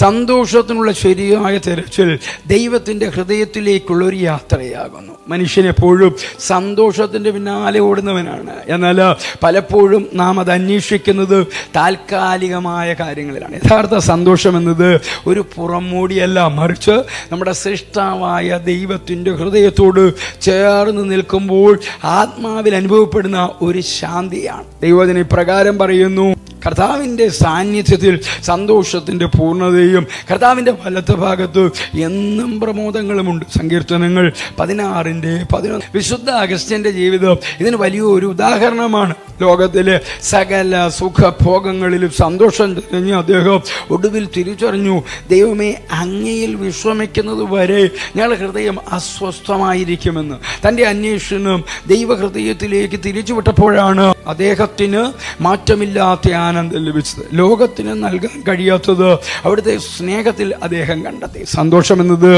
സന്തോഷത്തിനുള്ള ശരിയായ തിരച്ചിൽ ദൈവത്തിൻ്റെ ഹൃദയത്തിലേക്കുള്ളൊരു യാത്രയാകുന്നു. മനുഷ്യനെപ്പോഴും സന്തോഷത്തിൻ്റെ പിന്നാലെ ഓടുന്നവനാണ്. എന്നാൽ പലപ്പോഴും നാം അത് അന്വേഷിക്കുന്നത് താൽക്കാലികമായ കാര്യങ്ങളിലാണ്. യഥാർത്ഥ സന്തോഷം എന്നത് ഒരു പുറംമൂടിയല്ല, മറിച്ച് നമ്മുടെ സൃഷ്ടാവായ ദൈവത്തിൻ്റെ ഹൃദയത്തോട് ചേർന്ന് നിൽക്കുമ്പോൾ ആത്മാവിൽ അനുഭവപ്പെടുന്ന ഒരു ശാന്തിയാണ്. ദൈവത്തിന് ഇപ്രകാരം പറയുന്നു: കർത്താവിൻ്റെ സാന്നിധ്യത്തിൽ സന്തോഷത്തിൻ്റെ പൂർണ്ണതയും കർത്താവിൻ്റെ വലത്ത് ഭാഗത്ത് എന്നും പ്രമോദങ്ങളുമുണ്ട്. സങ്കീർത്തനങ്ങൾ 16:11. വിശുദ്ധ അഗസ്ത്യൻ്റെ ജീവിതം ഇതിന് വലിയൊരു ഉദാഹരണമാണ്. ലോകത്തിലെ സകല സുഖഭോഗങ്ങളിലും സന്തോഷം തിരിഞ്ഞ് അദ്ദേഹം ഒടുവിൽ തിരിച്ചറിഞ്ഞു, ദൈവമേ, അങ്ങയിൽ വിശ്രമിക്കുന്നത് വരെ ഞങ്ങളുടെ ഹൃദയം അസ്വസ്ഥമായിരിക്കുമെന്ന്. തൻ്റെ അന്വേഷണം ദൈവഹൃദയത്തിലേക്ക് തിരിച്ചുവിട്ടപ്പോഴാണ് അദ്ദേഹത്തിന് മാറ്റമില്ലാത്ത ആനന്ദം ലഭിച്ചത്. ലോകത്തിന് നൽകാൻ കഴിയാത്തത് അവിടുത്തെ സ്നേഹത്തിൽ അദ്ദേഹം കണ്ടെത്തി. സന്തോഷം എന്നത്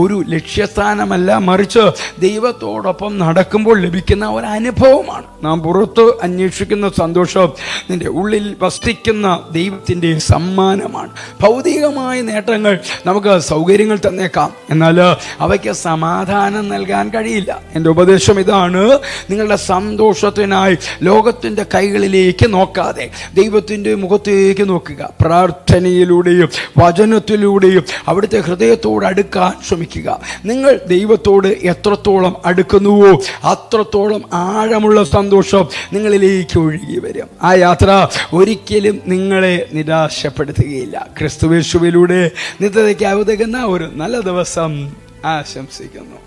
ഒരു ലക്ഷ്യസ്ഥാനമല്ല, മറിച്ച് ദൈവത്തോടൊപ്പം നടക്കുമ്പോൾ ലഭിക്കുന്ന ഒരു അനുഭവമാണ്. നാം പുറത്ത് അന്വേഷിക്കുന്ന സന്തോഷം നിന്റെ ഉള്ളിൽ വസിക്കുന്ന ദൈവത്തിൻ്റെ സമ്മാനമാണ്. ഭൗതികമായ നേട്ടങ്ങൾ നമുക്ക് സൗകര്യങ്ങൾ തന്നേക്കാം, എന്നാൽ അവയ്ക്ക് സമാധാനം നൽകാൻ കഴിയില്ല. എൻ്റെ ഉപദേശം ഇതാണ്: നിങ്ങളുടെ സന്തോഷത്തിനായി ലോകത്തിൻ്റെ കൈകളിലേക്ക് നോക്കാതെ ദൈവത്തിൻ്റെ മുഖത്തേക്ക് നോക്കുക. പ്രാർത്ഥനയിലൂടെയും വചനത്തിലൂടെയും അവിടുത്തെ ഹൃദയത്തോട് അടുക്കാൻ ശ്രമിക്കുക. നിങ്ങൾ ദൈവത്തോട് എത്രത്തോളം അടുക്കുന്നുവോ അത്രത്തോളം ആഴമുള്ള സന്തോഷം നിങ്ങളിലേക്ക് ഒഴുകി വരും. ആ യാത്ര ഒരിക്കലും നിങ്ങളെ നിരാശപ്പെടുത്തുകയില്ല. ക്രിസ്തുയേശുവിലൂടെ നിത്യതയ്ക്ക് ഉതകുന്ന ഒരു നല്ല ദിവസം ആശംസിക്കുന്നു.